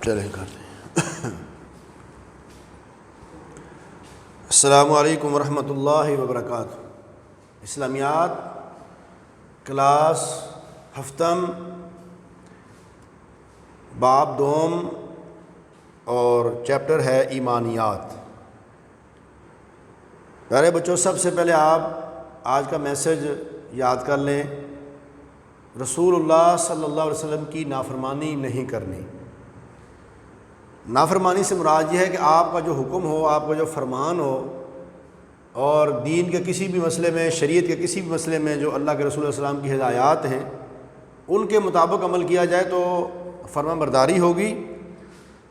چلیں کرتے ہیں۔ السلام علیکم ورحمۃ اللہ وبرکاتہ۔ اسلامیات کلاس ہفتم باب دوم اور چیپٹر ہے ایمانیات۔ پیارے بچوں، سب سے پہلے آپ آج کا میسج یاد کر لیں۔ رسول اللہ صلی اللہ علیہ وسلم کی نافرمانی نہیں کرنی۔ نافرمانی سے مراد یہ ہے کہ آپ کا جو حکم ہو، آپ کا جو فرمان ہو، اور دین کے کسی بھی مسئلے میں، شریعت کے کسی بھی مسئلے میں جو اللہ کے رسول صلی اللہ علیہ وسلم کی ہدایات ہیں ان کے مطابق عمل کیا جائے تو فرمان برداری ہوگی۔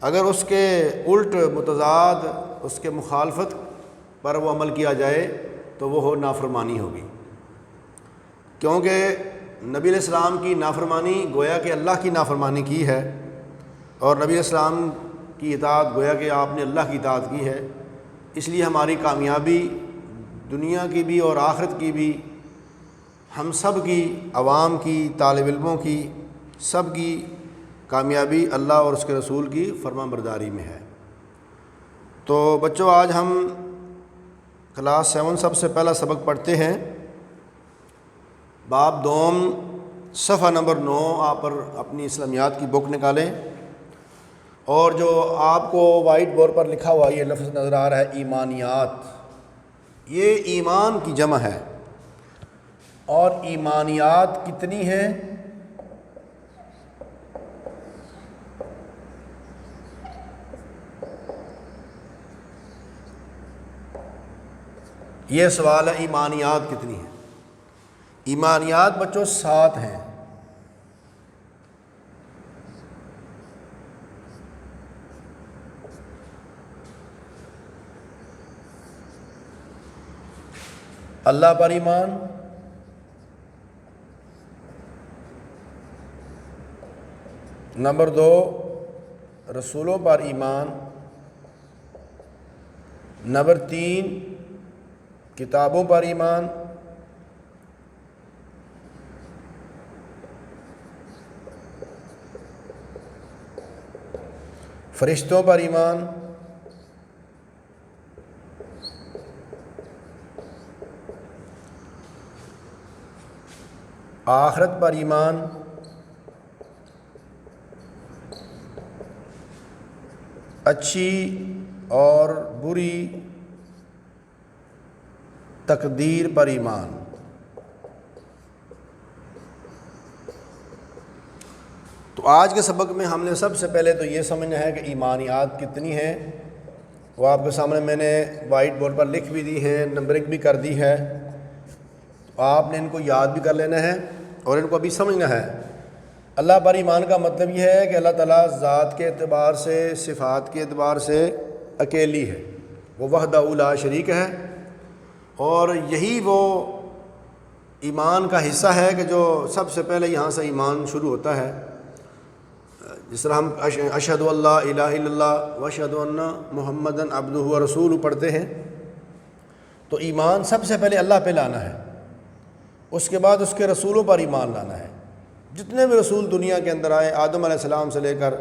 اگر اس کے الٹ متضاد، اس کے مخالفت پر وہ عمل کیا جائے تو وہ نافرمانی ہوگی، کیونکہ نبی علیہ السلام کی نافرمانی گویا کہ اللہ کی نافرمانی کی ہے، اور نبی علیہ السلام کی اطاعت گویا کہ آپ نے اللہ کی اطاعت کی ہے۔ اس لیے ہماری کامیابی دنیا کی بھی اور آخرت کی بھی، ہم سب کی، عوام کی، طالب علموں کی، سب کی کامیابی اللہ اور اس کے رسول کی فرمان برداری میں ہے۔ تو بچوں، آج ہم کلاس 7 سب سے پہلا سبق پڑھتے ہیں۔ باب دوم صفحہ نمبر 9 آپ پر اپنی اسلامیات کی بک نکالیں، اور جو آپ کو وائٹ بورڈ پر لکھا ہوا یہ لفظ نظر آ رہا ہے ایمانیات، یہ ایمان کی جمع ہے۔ اور ایمانیات کتنی ہیں؟ یہ سوال ہے، ایمانیات کتنی ہیں؟ ایمانیات بچوں 7 ہیں۔ اللہ پر ایمان، نمبر 2 رسولوں پر ایمان، نمبر 3 کتابوں پر ایمان، فرشتوں پر ایمان، آخرت پر ایمان، اچھی اور بری تقدیر پر ایمان۔ تو آج کے سبق میں ہم نے سب سے پہلے تو یہ سمجھنا ہے کہ ایمانیات کتنی ہیں۔ وہ آپ کے سامنے میں نے وائٹ بورڈ پر لکھ بھی دی ہے، نمبرنگ بھی کر دی ہے، تو آپ نے ان کو یاد بھی کر لینا ہے اور ان کو ابھی سمجھنا ہے۔ اللہ پر ایمان کا مطلب یہ ہے کہ اللہ تعالیٰ ذات کے اعتبار سے، صفات کے اعتبار سے اکیلی ہے، وہ وحدہ لا شریک ہے، اور یہی وہ ایمان کا حصہ ہے کہ جو سب سے پہلے یہاں سے ایمان شروع ہوتا ہے۔ جس طرح ہم اشہد ان لا الہ الا اللہ واشہد ان محمدً عبدہ ورسولہ پڑھتے ہیں، تو ایمان سب سے پہلے اللہ پہ لانا ہے، اس کے بعد اس کے رسولوں پر ایمان لانا ہے۔ جتنے بھی رسول دنیا کے اندر آئے، آدم علیہ السلام سے لے کر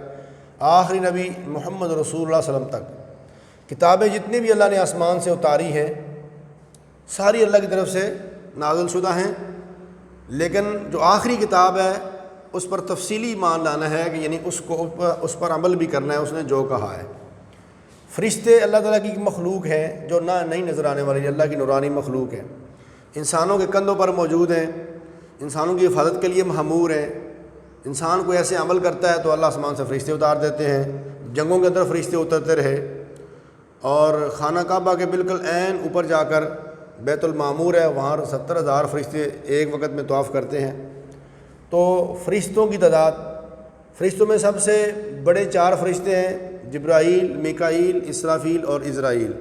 آخری نبی محمد رسول اللہ صلی اللہ علیہ وسلم تک، کتابیں جتنی بھی اللہ نے آسمان سے اتاری ہیں ساری اللہ کی طرف سے نازل شدہ ہیں، لیکن جو آخری کتاب ہے اس پر تفصیلی ایمان لانا ہے کہ یعنی اس پر عمل بھی کرنا ہے، اس نے جو کہا ہے۔ فرشتے اللہ تعالیٰ کی مخلوق ہیں جو نہیں نظر آنے والی، اللہ کی نورانی مخلوق ہے، انسانوں کے کندھوں پر موجود ہیں، انسانوں کی حفاظت کے لیے مأمور ہیں۔ انسان کوئی ایسے عمل کرتا ہے تو اللہ آسمان سے فرشتے اتار دیتے ہیں، جنگوں کے اندر فرشتے اترتے رہے، اور خانہ کعبہ کے بالکل عین اوپر جا کر بیت المعمور ہے، وہاں 70,000 فرشتے ایک وقت میں طواف کرتے ہیں۔ تو فرشتوں کی تعداد، فرشتوں میں سب سے بڑے 4 فرشتے ہیں، جبرائیل، میکائیل، اسرافیل اور عزرائیل،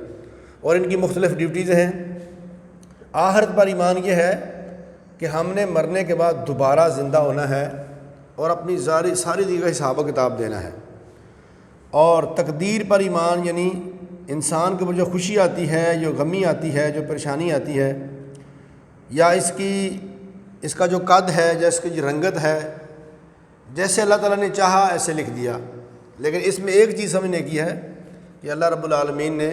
اور ان کی مختلف ڈیوٹیز ہیں۔ آخرت پر ایمان یہ ہے کہ ہم نے مرنے کے بعد دوبارہ زندہ ہونا ہے اور اپنی ساری دیگر حساب و کتاب دینا ہے۔ اور تقدیر پر ایمان، یعنی انسان کے اوپر جو خوشی آتی ہے، جو غمی آتی ہے، جو پریشانی آتی ہے، یا اس کا جو قد ہے، یا اس کی جو رنگت ہے، جیسے اللہ تعالیٰ نے چاہا ایسے لکھ دیا، لیکن اس میں ایک چیز سمجھنے کی ہے کہ اللہ رب العالمین نے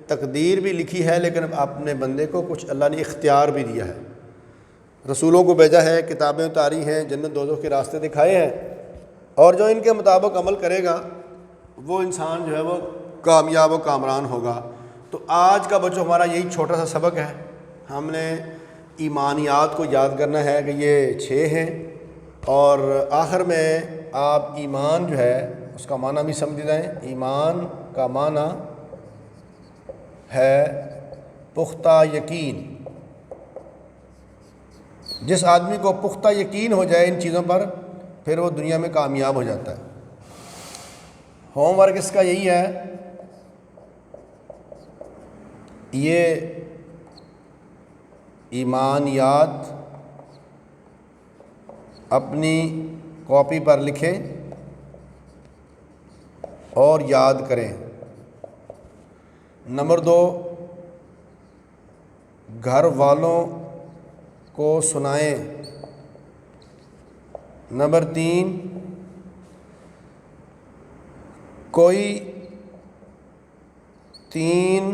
تقدیر بھی لکھی ہے، لیکن اپنے بندے کو کچھ اللہ نے اختیار بھی دیا ہے، رسولوں کو بھیجا ہے، کتابیں اتاری ہیں، جنت دوزخ کے راستے دکھائے ہیں، اور جو ان کے مطابق عمل کرے گا وہ انسان جو ہے وہ کامیاب و کامران ہوگا۔ تو آج کا بچوں ہمارا یہی چھوٹا سا سبق ہے، ہم نے ایمانیات کو یاد کرنا ہے کہ یہ 6 ہیں، اور آخر میں آپ ایمان جو ہے اس کا معنی بھی سمجھ جائیں۔ ایمان کا معنی ہے پختہ یقین۔ جس آدمی کو پختہ یقین ہو جائے ان چیزوں پر، پھر وہ دنیا میں کامیاب ہو جاتا ہے۔ ہوم ورک اس کا یہی ہے، یہ ایمانیات اپنی کاپی پر لکھیں اور یاد کریں۔ نمبر 2، گھر والوں کو سنائیں۔ نمبر 3، کوئی 3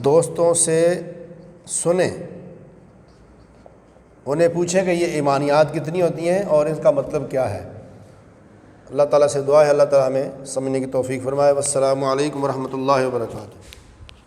دوستوں سے سنیں، انہیں پوچھیں کہ یہ ایمانیات کتنی ہوتی ہیں اور اس کا مطلب کیا ہے۔ اللہ تعالیٰ سے دعا ہے اللہ تعالیٰ ہمیں سمجھنے کی توفیق فرمائے۔ والسلام علیکم ورحمۃ اللہ وبرکاتہ۔